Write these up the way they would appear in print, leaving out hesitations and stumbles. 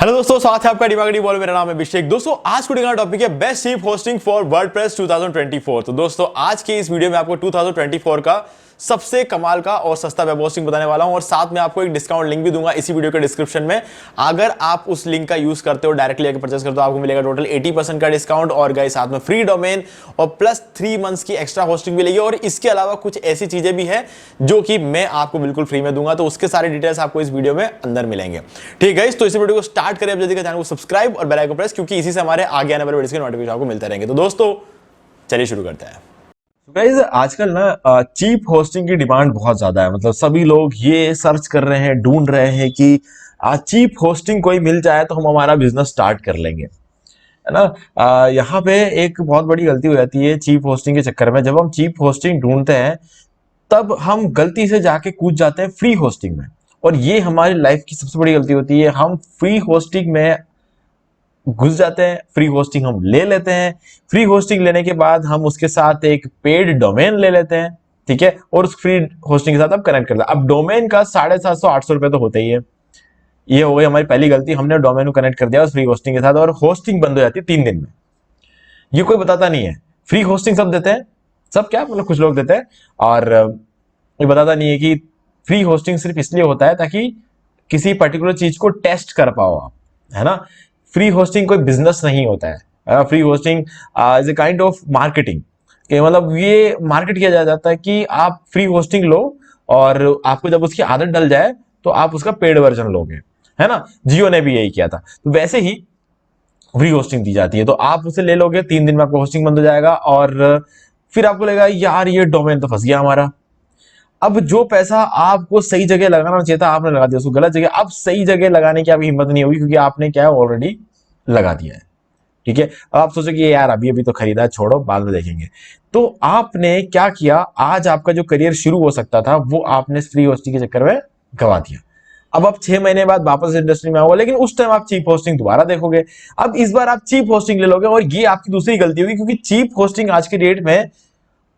Hello दोस्तों, स्वागत है आपका डिमागडी बॉल। मेरा नाम है अभिषेक। दोस्तों आज का टॉपिक है best cheap hosting for WordPress 2024। तो दोस्तों आज के इस वीडियो में आपको 2024 का सबसे कमाल का और सस्ता वेब होस्टिंग बताने वाला हूं और साथ में आपको एक डिस्काउंट लिंक भी दूंगा इसी वीडियो के डिस्क्रिप्शन में। अगर आप उस लिंक का यूज करते हो, डायरेक्टली आके परचेस करते हो, आपको मिलेगा टोटल 80% का डिस्काउंट और गाइस साथ में फ्री डोमेन और प्लस 3 मंथ्स की एक्स्ट्रा होस्टिंग मिलेगी। और इसके अलावा कुछ ऐसी चीजें भी है जो कि मैं आपको बिल्कुल फ्री में दूंगा, तो उसके सारे डिटेल्स आपको इस वीडियो में अंदर मिलेंगे। ठीक है, तो इस वीडियो को स्टार्ट करें। अब जल्दी चैनल को सब्सक्राइब और बेल आइकन प्रेस, क्योंकि इसी से हमारे आगे आने वाले वीडियोस के नोटिफिकेशन आपको मिलते रहेंगे। तो दोस्तों चलिए शुरू करते हैं। गाइस आजकल ना चीप होस्टिंग की डिमांड बहुत ज्यादा है। मतलब सभी लोग ये सर्च कर रहे हैं, ढूंढ रहे हैं कि चीप होस्टिंग कोई मिल जाए तो हम हमारा बिजनेस स्टार्ट कर लेंगे, है ना। यहाँ पे एक बहुत बड़ी गलती हो जाती है चीप होस्टिंग के चक्कर में। जब हम चीप होस्टिंग ढूंढते हैं तब हम गलती से जाके कूद जाते हैं फ्री होस्टिंग में, और ये हमारी लाइफ की सबसे बड़ी गलती होती है। हम फ्री होस्टिंग में घुस जाते हैं, फ्री होस्टिंग हम ले लेते हैं। फ्री होस्टिंग लेने के बाद हम उसके साथ एक पेड डोमेन ले लेते हैं, ठीक है, और उस फ्री होस्टिंग के साथ अब कनेक्ट करते हैं। अब डोमेन का 750-800 रुपए तो होते ही है। ये हो गई हमारी पहली गलती, हमने डोमेन को कनेक्ट कर दिया उस फ्री होस्टिंग के साथ और होस्टिंग बंद हो जाती है 3 दिन में। ये कोई बताता नहीं है। फ्री होस्टिंग सब देते हैं, सब क्या मतलब कुछ लोग देते हैं, और ये बताता नहीं है कि फ्री होस्टिंग सिर्फ इसलिए होता है ताकि किसी पर्टिकुलर चीज को टेस्ट कर पाओ आप, है ना। फ्री होस्टिंग कोई बिजनेस नहीं होता है। Free hosting is a kind of marketing कि मतलब ये मार्केट किया जाता है कि आप फ्री होस्टिंग लो और आपको जब उसकी आदत डल जाए तो आप उसका पेड वर्जन लोगे, है ना। जियो ने भी यही किया था, तो वैसे ही फ्री होस्टिंग दी जाती है। तो आप उसे ले लोगे, 3 दिन में आपको होस्टिंग बंद हो जाएगा और फिर आपको लगेगा यार ये डोमेन तो फंस गया हमारा। अब जो पैसा आपको सही जगह लगाना चाहिए था आपने लगा दिया उसको गलत जगह। अब सही जगह लगाने की आपकी हिम्मत नहीं होगी क्योंकि आपने क्या है ऑलरेडी लगा दिया है, ठीक है। अब आप सोचो कि यार अभी अभी तो खरीदा है, छोड़ो बाद में देखेंगे। तो आपने क्या किया, आज आपका जो करियर शुरू हो सकता था वो आपने फ्री होस्टिंग के चक्कर में गवा दिया। अब आप 6 महीने बाद वापस इंडस्ट्री में आओगे, लेकिन उस टाइम आप चीप होस्टिंग दोबारा देखोगे। अब इस बार आप चीप होस्टिंग ले लोगे और ये आपकी दूसरी गलती होगी, क्योंकि चीप होस्टिंग आज के डेट में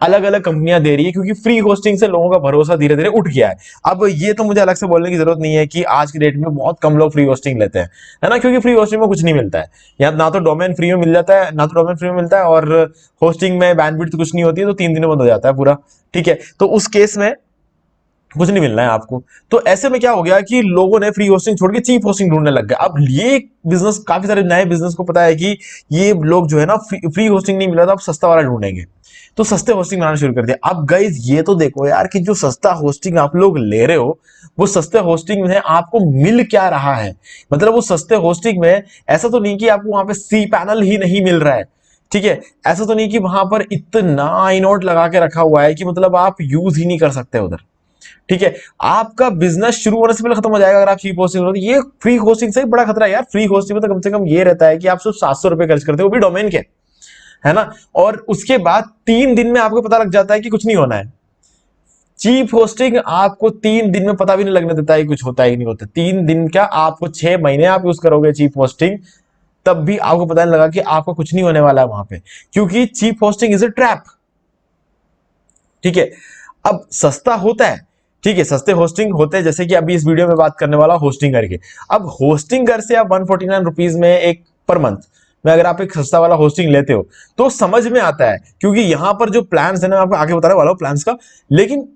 अलग अलग कंपनियां दे रही है, क्योंकि फ्री होस्टिंग से लोगों का भरोसा धीरे धीरे उठ गया है। अब ये तो मुझे अलग से बोलने की जरूरत नहीं है कि आज की डेट में बहुत कम लोग फ्री होस्टिंग लेते हैं, है ना, क्योंकि फ्री होस्टिंग में कुछ नहीं मिलता है। या ना तो डोमेन फ्री में मिल जाता है, ना तो डोमेन फ्री में मिलता है, और होस्टिंग में बैंडविड्थ कुछ नहीं होती है, तो 3 दिन में बंद हो जाता है पूरा, ठीक है। तो उस केस में कुछ नहीं मिलना है आपको। तो ऐसे में क्या हो गया कि लोगों ने फ्री होस्टिंग छोड़ के चीप होस्टिंग ढूंढने लग गए। अब ये बिजनेस, काफी सारे नए बिजनेस को पता है कि ये लोग जो है ना फ्री होस्टिंग नहीं मिला तो अब सस्ता वाला ढूंढेंगे, तो सस्ते होस्टिंग बनाना शुरू कर दिया। अब गाइस ये तो देखो यार कि जो सस्ता होस्टिंग आप लोग ले रहे हो वो सस्ते होस्टिंग में आपको मिल क्या रहा है। मतलब वो सस्ते होस्टिंग में ऐसा तो नहीं कि आपको वहां पे सी पैनल ही नहीं मिल रहा है, ठीक है। ऐसा तो नहीं कि वहां पर इतना इनोट लगा के रखा हुआ है कि मतलब आप यूज ही नहीं कर सकते उधर, ठीक है। आपका बिजनेस शुरू होने से पहले खत्म हो जाएगा अगर आप चीप होस्टिंग हो तो। ये फ्री होस्टिंग से बड़ा खतरा है यार। फ्री होस्टिंग में तो कम से कम ये रहता है कि आप सिर्फ 700 रुपए खर्च करते हो, वो भी डोमेन के, है ना। और उसके बाद 3 दिन में आपको पता लग जाता है कि कुछ नहीं होना है। चीप होस्टिंग आपको 3 दिन में पता भी नहीं लगने देता है कुछ होता है कि नहीं होता। 3 दिन क्या, आपको 6 महीने आप यूज करोगे चीप होस्टिंग, तब भी आपको पता नहीं लगा कि आपको कुछ नहीं होने वाला है वहां पे, क्योंकि cheap hosting is a trap, ठीक है। अब सस्ता होता है, ठीक है, सस्ते होस्टिंग होते हैं, जैसे कि अभी इस वीडियो में बात करने वाला होस्टिंग करके। अब होस्टिंग कर से आप 149 रुपीज में एक पर मंथ में अगर आप एक सस्ता वाला होस्टिंग लेते हो तो समझ में आता है, क्योंकि यहां पर जो प्लान्स है ना, आपको आगे बताने वाला हूं प्लान्स का। लेकिन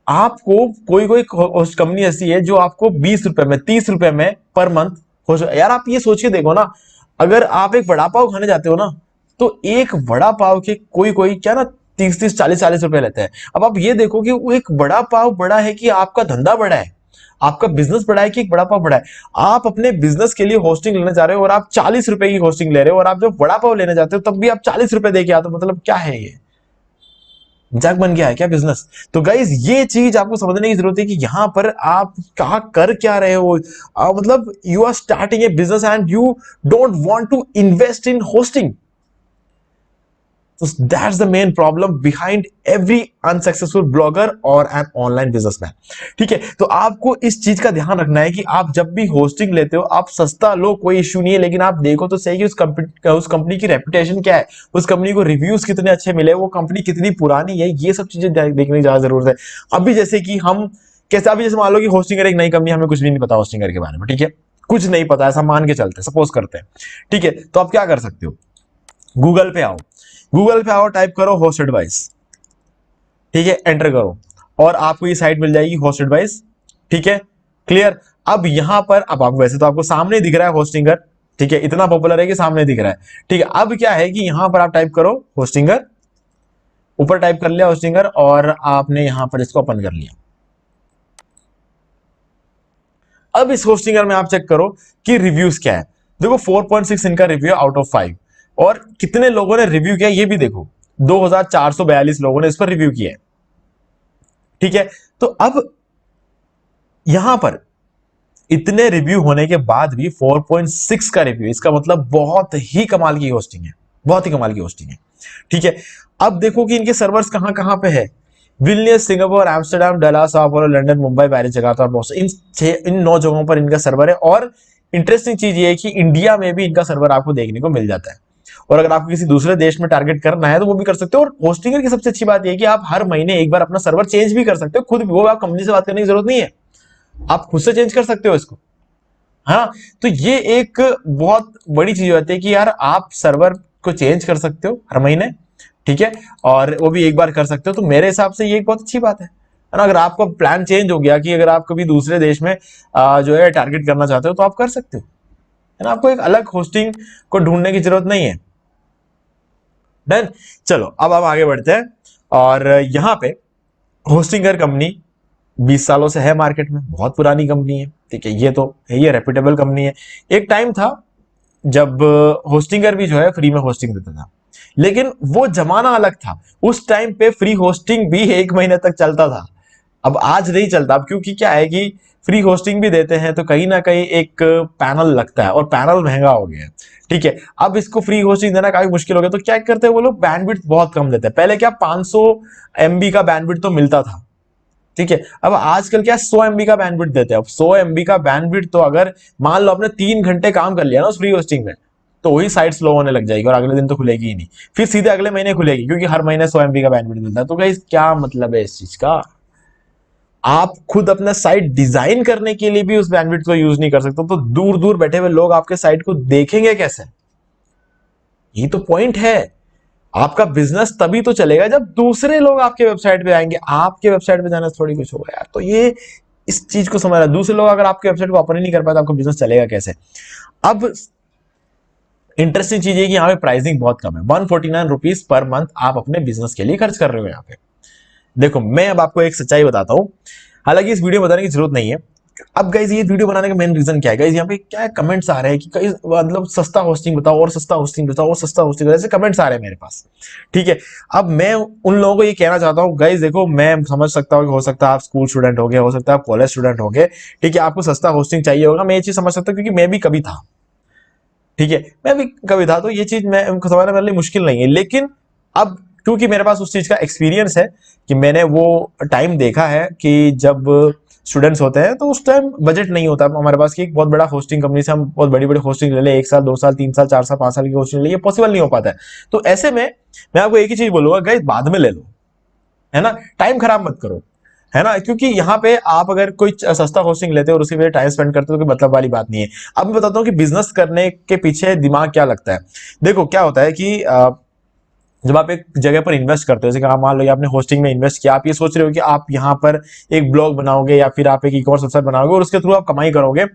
आपको कोई कोई होस्ट कंपनी ऐसी है जो आपको 20 रुपए में, 30 रुपए में पर मंथ हो। यार आप ये सोच के देखो ना, अगर आप एक वड़ा पाव खाने जाते हो ना, तो एक वड़ा पाव के कोई कोई क्या ना 30-30, 40-40 रुपए लेते हैं। अब आप ये देखो कि वो एक वड़ा पाव बड़ा है कि आपका धंधा बड़ा है, आपका बिजनेस बड़ा है कि एक वड़ा पाव बड़ा है। आप अपने बिजनेस के लिए होस्टिंग लेने जा रहे हो और आप 40 रुपए की होस्टिंग ले रहे हो, और आप जब वड़ा पाव लेने जाते हो तब भी आप 40 रुपए दे के आते हो। मतलब क्या है ये, मजाक बन गया है क्या बिजनेस। तो गाइज ये चीज आपको समझने की जरूरत है कि यहां पर आप कहा कर क्या रहे हो। मतलब you are starting a business and you don't want to invest in hosting. So that's the main problem behind every unsuccessful blogger or an online businessman, ठीक है। तो आपको इस चीज का ध्यान रखना है कि आप जब भी होस्टिंग लेते हो आप सस्ता लो, कोई इश्यू नहीं है, लेकिन आप देखो तो सही कि उस कंपनी की रेपुटेशन क्या है, उस कंपनी को रिव्यूज कितने अच्छे मिले, वो कंपनी कितनी पुरानी है, ये सब चीजें देखने की ज्यादा जरूरत है। अभी जैसे कि हम कैसे, अभी जैसे मान लो कि होस्टिंगर एक नई कंपनी, हमें कुछ भी नहीं पता होस्टिंगर के बारे में, ठीक है। कुछ नहीं पता, ऐसा मान के चलते, सपोज करते हैं, ठीक है। तो आप क्या कर सकते हो, गूगल पे आओ, गूगल पे आओ, टाइप करो होस्ट एडवाइस, ठीक है, एंटर करो और आपको ये साइट मिल जाएगी होस्ट एडवाइस, ठीक है, क्लियर। अब यहां पर अब आप वैसे तो आपको सामने दिख रहा है होस्टिंगर, ठीक है, इतना पॉपुलर है कि सामने दिख रहा है, ठीक है। अब क्या है कि यहां पर आप टाइप करो होस्टिंगर, ऊपर टाइप कर लिया होस्टिंगर और आपने यहां पर इसको ओपन कर लिया। अब इस होस्टिंगर में आप चेक करो कि रिव्यूज क्या है। देखो 4.6 इनका रिव्यू आउट ऑफ 5 और कितने लोगों ने रिव्यू किया ये भी देखो, 2442 लोगों ने इस पर रिव्यू किया है, ठीक है। तो अब यहां पर इतने रिव्यू होने के बाद भी 4.6 का रिव्यू, इसका मतलब बहुत ही कमाल की होस्टिंग है, बहुत ही कमाल की होस्टिंग है, ठीक है। अब देखो कि इनके सर्वर्स कहां कहां पे है, Vilnius, Singapore, Amsterdam, Dallas, sao paulo, London, Mumbai, Paris, Jakarta और बॉस्टन, इन 9 जगहों पर इनका सर्वर है। और इंटरेस्टिंग चीज ये है कि इंडिया में भी इनका सर्वर आपको देखने को मिल जाता है, और अगर आपको किसी दूसरे देश में टारगेट करना है तो वो भी कर सकते हो। और होस्टिंगर की सबसे अच्छी बात यह है कि आप हर महीने एक बार अपना सर्वर चेंज भी कर सकते हो, खुद भी, वो आप कंपनी से बात करने की जरूरत नहीं है, आप खुद से चेंज कर सकते हो इसको, हाँ। तो ये एक बहुत बड़ी चीज होती है कि यार आप सर्वर को चेंज कर सकते हो हर महीने, ठीक है, और वो भी एक बार कर सकते हो। तो मेरे हिसाब से ये एक बहुत अच्छी बात है ना। अगर आपका प्लान चेंज हो गया कि अगर आप कभी दूसरे देश में जो है टारगेट करना चाहते हो तो आप कर सकते हो, है ना। आपको एक अलग होस्टिंग को ढूंढने की जरूरत नहीं है। डन। चलो अब हम आगे बढ़ते हैं, और यहां पे होस्टिंगर कंपनी 20 सालों से है मार्केट में, बहुत पुरानी कंपनी है, ठीक है, ये तो है, ये रेप्यूटेबल कंपनी है। एक टाइम था जब होस्टिंगर भी जो है फ्री में होस्टिंग देता था, लेकिन वो जमाना अलग था। उस टाइम पे फ्री होस्टिंग भी 1 महीने तक चलता था, अब आज नहीं चलता। अब क्योंकि क्या है कि फ्री होस्टिंग भी देते हैं तो कहीं ना कहीं एक पैनल लगता है, और पैनल महंगा हो गया है, ठीक है। अब इसको फ्री होस्टिंग देना काफी मुश्किल हो गया, तो क्या करते हैं वो लोग, बैंडविड्थ बहुत कम देते हैं। पहले क्या 500 MB का बैंडविड्थ तो मिलता था, ठीक है। अब आजकल क्या 100 MB का बैंडविड्थ देते हैं। अब 100 MB का बैंडविड्थ तो अगर मान लो आपने 3 घंटे काम कर लिया ना उस फ्री होस्टिंग में, तो वही साइट स्लो होने लग जाएगी और अगले दिन तो खुलेगी ही नहीं, फिर सीधे अगले महीने खुलेगी, क्योंकि हर महीने 100 MB का बैंडविड्थ मिलता है। तो गाइस क्या मतलब है इस चीज का, आप खुद अपना साइट डिजाइन करने के लिए भी उस बैंडविड्थ को यूज नहीं कर सकते, तो दूर दूर बैठे हुए लोग आपके साइट को देखेंगे कैसे, ये तो पॉइंट है। आपका बिजनेस तभी तो चलेगा जब दूसरे लोग आपके वेबसाइट पे आएंगे, आपके वेबसाइट पे जाने से थोड़ी कुछ होगा यार। तो ये इस चीज को समझ रहा, दूसरे लोग अगर आपके वेबसाइट को ओपन ही नहीं कर पाए तो आपका बिजनेस चलेगा कैसे। अब इंटरेस्टिंग चीज है कि यहाँ पे प्राइसिंग बहुत कम है, 149 रुपीज पर मंथ आप अपने बिजनेस के लिए खर्च कर रहे हो यहाँ पे। देखो मैं अब आपको एक सच्चाई बताता हूं, हालांकि इस वीडियो बताने की जरूरत नहीं है। अब गाइज ये वीडियो बनाने का मेन रीजन क्या है, गाइज यहाँ पे क्या कमेंट्स आ रहे हैं कि गाइज मतलब सस्ता होस्टिंग बताओ, और सस्ता होस्टिंग बताओ, और सस्ता होस्टिंग, ऐसे कमेंट्स आ रहे हैं मेरे पास, ठीक है। अब मैं उन लोगों को ये कहना चाहता हूँ, गाइज देखो मैं समझ सकता हूँ कि हो सकता है आप स्कूल स्टूडेंट हो गए, हो सकता है आप कॉलेज स्टूडेंट हो गए, ठीक है, आपको सस्ता होस्टिंग चाहिए होगा, मैं ये चीज समझ सकता हूँ क्योंकि मैं भी कभी था, ठीक है, मैं भी कभी था। तो ये चीज मैं समझना मेरे लिए मुश्किल नहीं है। लेकिन अब क्योंकि मेरे पास उस चीज का एक्सपीरियंस है कि मैंने वो टाइम देखा है कि जब स्टूडेंट्स होते हैं तो उस टाइम बजट नहीं होता हमारे पास कि एक बहुत बड़ा होस्टिंग कंपनी से हम बहुत बड़ी बड़ी होस्टिंग ले लें, 1 साल 2 साल 3 साल 4 साल 5 साल की होस्टिंग ले, ये पॉसिबल नहीं हो पाता है। तो ऐसे में मैं आपको एक ही चीज बोलूंगा, गाइस बाद में ले लो, है ना, टाइम खराब मत करो, है ना, क्योंकि यहाँ पे आप अगर कोई सस्ता होस्टिंग लेते हो और उसकी वजह टाइम स्पेंड करते हो तो कोई मतलब वाली बात नहीं है। अब मैं बताता हूँ कि बिजनेस करने के पीछे दिमाग क्या लगता है। देखो क्या होता है कि जब आप एक जगह पर इन्वेस्ट करते हो, जैसे कि मान लो आपने होस्टिंग में इन्वेस्ट किया, आप ये सोच रहे हो कि आप यहाँ पर एक ब्लॉग बनाओगे या फिर आप एक ई-कॉमर्स वेबसाइट बनाओगे और उसके थ्रू आप कमाई करोगे।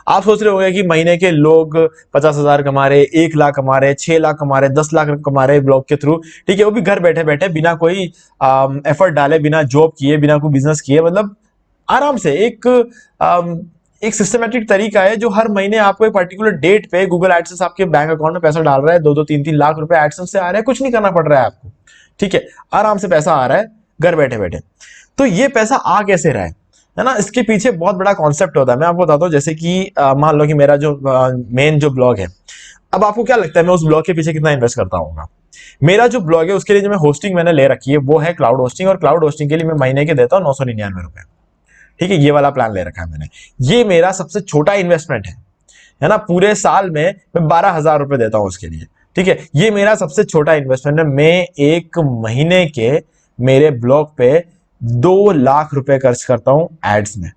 आप सोच रहे होगे कि महीने के लोग 50,000 कमा रहे, 1 लाख कमा रहे, 6 लाख कमा रहे, 10 लाख कमा रहे ब्लॉग के थ्रू, ठीक है, वो भी घर बैठे बैठे बिना कोई एफर्ट डाले, बिना जॉब किए, बिना कोई बिजनेस किए, मतलब आराम से एक सिस्टमेटिक तरीका है जो हर महीने आपको एक पर्टिकुलर डेट पे गूगल एडसेंस आपके बैंक अकाउंट में पैसा डाल रहा है, 2-2 3-3 लाख रुपए एडसेंस से आ रहा है, कुछ नहीं करना पड़ रहा है आपको, ठीक है, आराम से पैसा आ रहा है घर बैठे बैठे। तो ये पैसा आ कैसे रहा है ना, इसके पीछे बहुत बड़ा कॉन्सेप्ट होता है। मैं आपको बताता हूँ, जैसे कि मान लो कि मेरा जो मेन जो ब्लॉग है, अब आपको क्या लगता है मैं उस ब्लॉग के पीछे कितना इन्वेस्ट करता हूँ। मेरा जो ब्लॉग है उसके लिए जो मैं होस्टिंग मैंने ले रखी है वो है क्लाउड होस्टिंग, और क्लाउड होस्टिंग के लिए मैं महीने के देता हूँ 999 रुपए, ठीक है, ये वाला प्लान ले रखा है मैंने। ये मेरा सबसे छोटा इन्वेस्टमेंट है ना, पूरे साल में मैं 12,000 रुपए देता हूं उसके लिए, ठीक है, ये मेरा सबसे छोटा इन्वेस्टमेंट है। मैं एक महीने के मेरे ब्लॉग पे 2 लाख रुपए खर्च करता हूं एड्स में,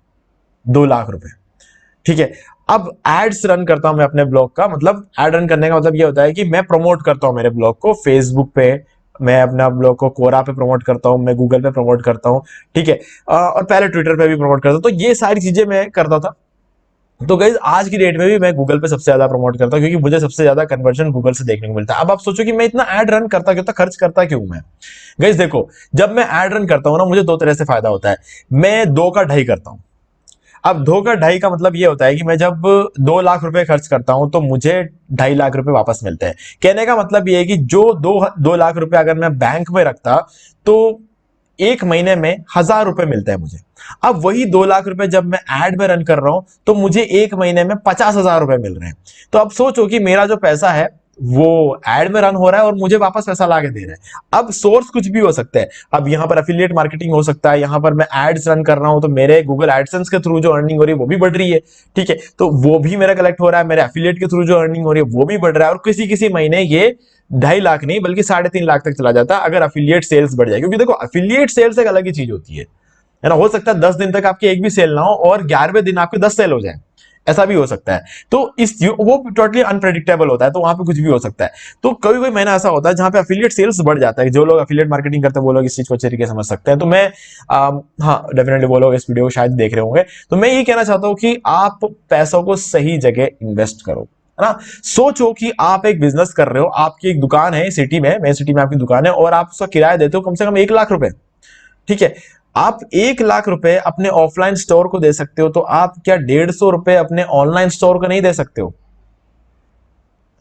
2 लाख रुपए, ठीक है। अब एड्स रन करता हूं मैं अपने ब्लॉग का, मतलब एड रन करने का मतलब ये होता है कि मैं प्रमोट करता हूं मेरे ब्लॉग को फेसबुक पे, मैं अपना ब्लॉग को कोरा पे प्रमोट करता हूं, मैं गूगल पे प्रमोट करता हूं, ठीक है, और पहले ट्विटर पे भी प्रमोट करता हूं। तो ये सारी चीजें मैं करता था। तो गाइज आज की डेट में भी मैं गूगल पे सबसे ज्यादा प्रमोट करता हूं, क्योंकि मुझे सबसे ज्यादा कन्वर्जन गूगल से देखने को मिलता है। अब आप सोचो कि मैं इतना एड रन करता क्यों था, खर्च करता क्यों मैं। गाइज देखो, जब मैं एड रन करता हूं ना, मुझे दो तरह से फायदा होता है। मैं 2 का 2.5 करता हूं। अब 2 का 2.5 का मतलब ये होता है कि मैं जब 2 लाख रुपए खर्च करता हूं तो मुझे 2.5 लाख रुपए वापस मिलते हैं। कहने का मतलब ये है कि जो 2 लाख रुपए अगर मैं बैंक में रखता, तो एक महीने में 1,000 रुपए मिलते हैं मुझे। अब वही 2 लाख रुपए जब मैं एड में रन कर रहा हूं, तो मुझे एक महीने में 50,000 रुपए मिल रहे हैं। तो अब सोचो कि मेरा जो पैसा है वो एड में रन हो रहा है और मुझे वापस पैसा ला के दे रहा है। अब सोर्स कुछ भी हो सकता है। अब यहां पर एफिलिएट मार्केटिंग हो सकता है, यहां पर मैं एड्स रन कर रहा हूं तो मेरे गूगल एडसेंस के थ्रू जो अर्निंग हो रही है वो भी बढ़ रही है, ठीक है, तो वो भी मेरा कलेक्ट हो रहा है। मेरे एफिलिएट के थ्रू जो अर्निंग हो रही है वो भी बढ़ रहा है, और किसी किसी महीने ये 2.5 लाख नहीं बल्कि 3.5 लाख तक चला जाता है अगर अफिलिएट सेल्स बढ़ जाए। क्योंकि देखो, अफिलिएट सेल्स एक अलग ही चीज होती है ना। हो सकता है 10 दिन तक आपकी एक भी सेल ना हो और 11वें दिन आपके 10 सेल हो जाए, ऐसा भी हो सकता है। तो वो टोटली अनप्रेडिक्टेबल होता है, तो वहां पे कुछ भी हो सकता है। तो कभी कोई महीना ऐसा होता है जहां पे अफिलिएट सेल्स बढ़ जाता है। जो लोग अफिलिएट मार्केटिंग करते हैं वो लोग इस चीज को अच्छे तरीके से समझ सकते हैं। तो मैं हाँ, डेफिनेटली वो लोग इस वीडियो को शायद देख रहे होंगे। तो मैं ये कहना चाहता हूं कि आप पैसों को सही जगह इन्वेस्ट करो, है ना। सोचो कि आप एक बिजनेस कर रहे हो, आपकी एक दुकान है सिटी में, मेन सिटी में आपकी दुकान है, और आप उसका किराया देते हो कम से कम 1 लाख रुपए, ठीक है। आप 1 लाख रुपए अपने ऑफलाइन स्टोर को दे सकते हो, तो आप क्या 150 रुपए अपने ऑनलाइन स्टोर को नहीं दे सकते हो?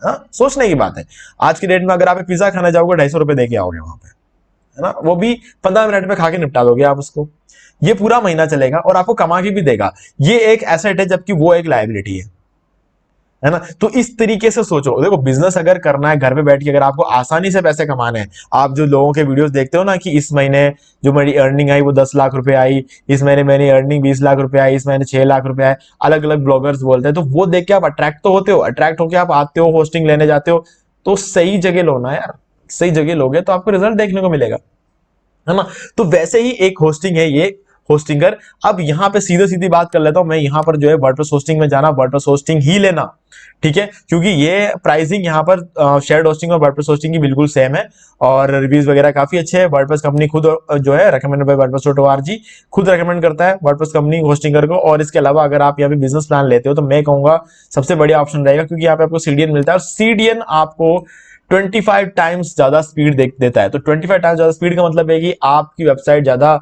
हाँ, सोचने की बात है। आज की डेट में अगर आप पिज्जा खाने जाओगे 250 रुपए दे के आओगे वहां पे, है ना, वो भी 15 मिनट में खा के निपटा दोगे आप उसको। ये पूरा महीना चलेगा और आपको कमा के भी देगा। ये एक एसेट है जबकि वो एक लायबिलिटी है ना। तो इस तरीके से सोचो। देखो, बिजनेस अगर करना है घर पे बैठ के, अगर आपको आसानी से पैसे कमाने हैं, आप जो लोगों के वीडियोस देखते हो ना कि इस महीने जो मेरी अर्निंग आई वो 10 लाख रुपए आई, इस महीने मेरी अर्निंग 20 लाख रुपए आई, इस महीने 6 लाख रुपए आए, अलग अलग ब्लॉगर्स बोलते हैं, तो वो देख के आप अट्रैक्ट तो होते हो, अट्रैक्ट होकर आप आते हो, होस्टिंग लेने जाते हो। तो सही जगह लो ना यार, सही जगह लोगे तो आपको रिजल्ट देखने को मिलेगा, है ना। तो वैसे ही एक होस्टिंग है ये, होस्टिंगर। अब यहां पे सीधे सीधी बात कर लेता हूं मैं, यहां पर जो है वर्डप्रेस होस्टिंग में जाना, वर्डप्रेस होस्टिंग ही लेना, ठीक है, क्योंकि ये प्राइसिंग यहां पर शेयर्ड होस्टिंग और वर्डप्रेस होस्टिंग की बिल्कुल सेम है, और रिव्यूज वगैरह काफी अच्छे हैं। वर्डप्रेस कंपनी खुद जो है रेकमेंडेड बाय वर्डप्रेस.org खुद रेकमेंड करता है वर्डप्रेस कंपनी होस्टिंगर को। और इसके अलावा अगर आप यहाँ पे बिजनेस प्लान लेते हो तो मैं कहूंगा सबसे बढ़िया ऑप्शन रहेगा, क्योंकि यहाँ पे आपको सीडीएन मिलता है, और सीडीएन आपको 25 टाइम्स ज्यादा स्पीड देता है। तो 25 टाइम्स ज्यादा स्पीड का मतलब है कि आपकी वेबसाइट ज्यादा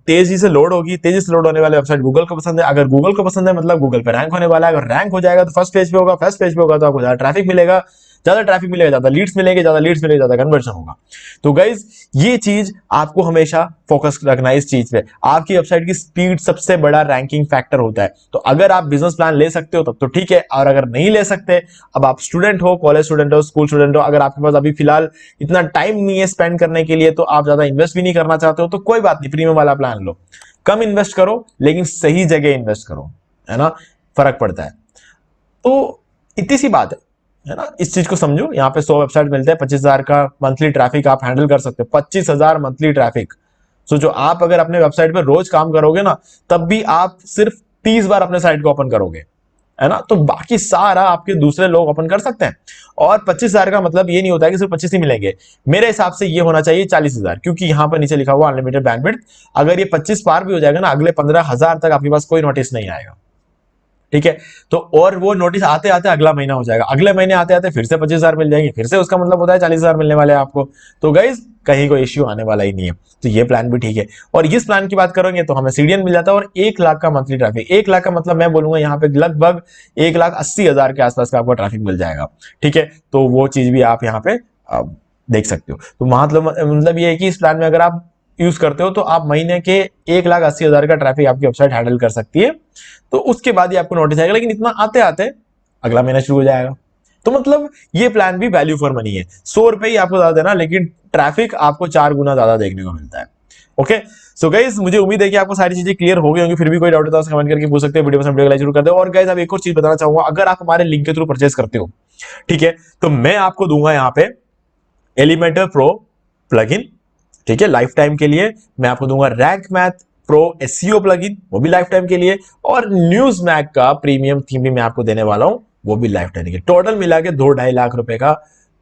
तेजी से लोड होगी। तेजी से लोड होने वाले वेबसाइट गूगल को पसंद है, अगर गूगल को पसंद है मतलब गूगल पे रैंक होने वाला है। अगर रैंक हो जाएगा तो फर्स्ट पेज पे होगा, फर्स्ट पेज पे होगा तो आपको ज्यादा ट्रैफिक मिलेगा, ज्यादा ट्रैफिक मिलेगा ज्यादा लीड्स मिलेंगे, ज्यादा लीड्स मिलेंगे ज्यादा कन्वर्जन होगा। तो गाइज, ये चीज आपको हमेशा फोकस रखना है इस चीज पे। आपकी वेबसाइट की स्पीड सबसे बड़ा रैंकिंग फैक्टर होता है। तो अगर आप बिजनेस प्लान ले सकते हो तब तो ठीक है, और अगर नहीं ले सकते, अब आप स्टूडेंट हो, कॉलेज स्टूडेंट हो, स्कूल स्टूडेंट हो, अगर आपके पास अभी फिलहाल इतना टाइम नहीं है स्पेंड करने के लिए, तो आप ज्यादा इन्वेस्ट भी नहीं करना चाहते हो, तो कोई बात नहीं, प्रीमियम वाला प्लान लो। कम इन्वेस्ट करो लेकिन सही जगह इन्वेस्ट करो, है ना, फर्क पड़ता है। तो इतनी सी बात है ना, इस चीज को समझो। यहाँ पे 100 वेबसाइट मिलते हैं, 25,000 का मंथली ट्रैफिक आप हैंडल कर सकते हो। 25,000 मंथली ट्रैफिक सोचो। आप अगर अपने वेबसाइट पे रोज काम करोगे ना, तब भी आप सिर्फ 30 बार अपने साइट को ओपन करोगे, है ना, तो बाकी सारा आपके दूसरे लोग ओपन कर सकते हैं। और 25,000 का मतलब ये नहीं होता है कि सिर्फ 25 ही मिलेंगे। मेरे हिसाब से ये होना चाहिए 40,000, क्योंकि यहां पर नीचे लिखा हुआ अनलिमिटेड बैंडविड्थ। अगर ये 25 पार भी हो जाएगा ना, अगले 15,000 तक आपके पास कोई नोटिस नहीं आएगा, ठीक है। तो और वो नोटिस आते आते अगला महीना हो जाएगा, अगले महीने आते आते फिर से 25,000 मिल जाएंगे, फिर से उसका मतलब होता है 40,000 मिलने वाले हैं आपको। तो गाइज, कहीं कोई इश्यू आने वाला ही नहीं है। तो ये प्लान भी ठीक है। और इस प्लान की बात करेंगे तो हमें सीडीएन मिल जाता है, और 1 लाख का मंथली ट्रैफिक। 1 लाख का मतलब मैं बोलूंगा यहाँ पे लगभग 1,80,000 के आसपास का आपको ट्रैफिक मिल जाएगा, ठीक है। तो वो चीज भी आप यहाँ पे देख सकते हो। तो मतलब ये है कि इस प्लान में अगर आप यूज करते हो तो आप महीने के 1,80,000 का ट्रैफिक आपकी वेबसाइट हैंडल कर सकती है। तो उसके बाद ही आपको नोटिस आएगा, लेकिन इतना आते आते अगला महीना शुरू हो जाएगा। तो मतलब ये प्लान भी वैल्यू फॉर मनी है। 100 रुपए ही आपको ज्यादा देना, लेकिन ट्रैफिक आपको 4 गुना ज्यादा देखने को मिलता है। ओके, सो गाइज, मुझे उम्मीद है कि आपको सारी चीजें क्लियर हो गई होंगी। फिर भी कोई डाउट होता है कमेंट करके पूछ सकते हैं। वीडियो पसंद लाइक जरूर कर दो। और गाइज, अब एक और चीज बताना चाहूंगा, अगर आप हमारे लिंक के थ्रू परचेज करते हो, ठीक है, तो मैं आपको दूंगा यहाँ पे एलिमेंटर प्रो प्लगइन, ठीक है, लाइफ टाइम के लिए। मैं आपको दूंगा rank math pro SEO plugin, वो भी लाइफ टाइम के लिए, और न्यूज़मैग का प्रीमियम थीम भी मैं आपको देने वाला हूं, वो भी लाइफ टाइम के लिए। टोटल मिला के 2-2.5 लाख रुपए का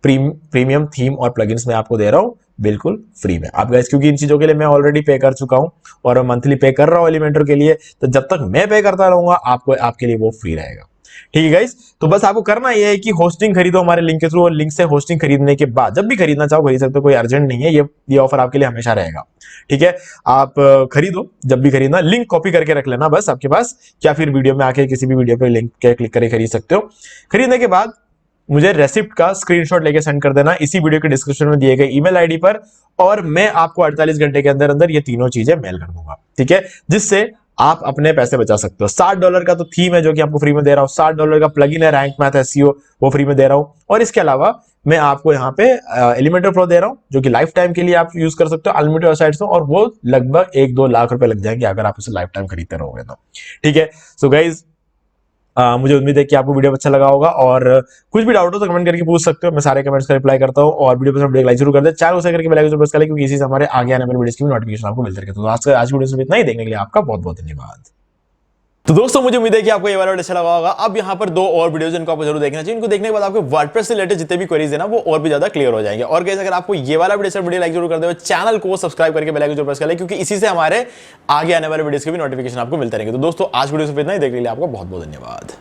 प्रीमियम थीम और प्लगइन्स मैं आपको दे रहा हूं बिल्कुल फ्री में। आप गाइस, क्योंकि इन चीजों के लिए मैं ऑलरेडी पे कर चुका हूं और मंथली पे कर रहा हूं एलिमेंटर के लिए, तो जब तक मैं पे करता रहूंगा आपको, आपके लिए वो फ्री रहेगा। ठीक है गाइस, तो बस आपको करना यह है कि होस्टिंग खरीदो हमारे लिंक के थ्रू, और लिंक से होस्टिंग खरीदने के बाद जब भी खरीदना चाहो खरीद सकते हो, कोई अर्जेंट नहीं है, ये ऑफर आपके लिए हमेशा रहेगा। ठीक है, आप खरीदो जब भी खरीदना, लिंक कॉपी करके रख लेना बस आपके पास, या फिर वीडियो में आके किसी भी वीडियो पे लिंक के क्लिक करके खरीद सकते हो। खरीदने के बाद मुझे रेसिप्ट का स्क्रीनशॉट लेके सेंड कर देना इसी वीडियो के डिस्क्रिप्शन में दिए गए ईमेल आईडी पर, और मैं आपको 48 घंटे के अंदर अंदर ये तीनों चीजें मेल कर दूंगा। ठीक है, जिससे आप अपने पैसे बचा सकते हो। $60 का तो थीम है जो कि आपको फ्री में दे रहा हूं, $60 का प्लगइन है रैंक मैथ एसईओ, वो फ्री में दे रहा हूं, और इसके अलावा मैं आपको यहाँ पे एलिमेंटर प्रो दे रहा हूं जो कि लाइफ टाइम के लिए आप यूज कर सकते हो अनलिमिटेड वेबसाइट्स में, और वो लगभग 1-2 लाख रुपए लग जाएंगे अगर आप उसे लाइफ टाइम खरीदते रहोगे तो। ठीक है, सो गाइज, मुझे उम्मीद है कि आपको वीडियो अच्छा लगा होगा, और कुछ भी डाउट हो तो कमेंट करके पूछ सकते हो, मैं सारे कमेंट्स का रिप्लाई करता हूं। और वीडियो पसंद लाइक जरूर कर दे, चैनल उसे करके बेल आइकन प्रेस कर ले, क्योंकि इसी से हमारे आगे आने वाले वीडियोस की नोटिफिकेशन आपको मिलती रहेगी। तो आज वीडियो में इतना ही, देखने के लिए आपका बहुत बहुत धन्यवाद। तो दोस्तों, मुझे उम्मीद है कि आपको ये वाला वीडियो अच्छा लगा होगा। अब यहाँ पर 2 और वीडियोस जिनको आपको जरूर देखना चाहिए, इनको देखने के बाद आपके वर्डप्रेस से रिलेटेड जितने भी क्वेरीज है ना, वो और भी ज्यादा क्लियर हो जाएंगे। और गाइस, अगर आपको ये वाला वीडियो लाइक जरूर कर दे, चैनल को सब्सक्राइब करके बेल आइकन जरूर प्रेस कर ले, क्योंकि इसी से हमारे आगे आने वाले वीडियोस के भी नोटिफिकेशन आपको मिलते रहेंगे। तो दोस्तों, आज वीडियो से इतना ही, देखने के लिए आपका बहुत बहुत धन्यवाद।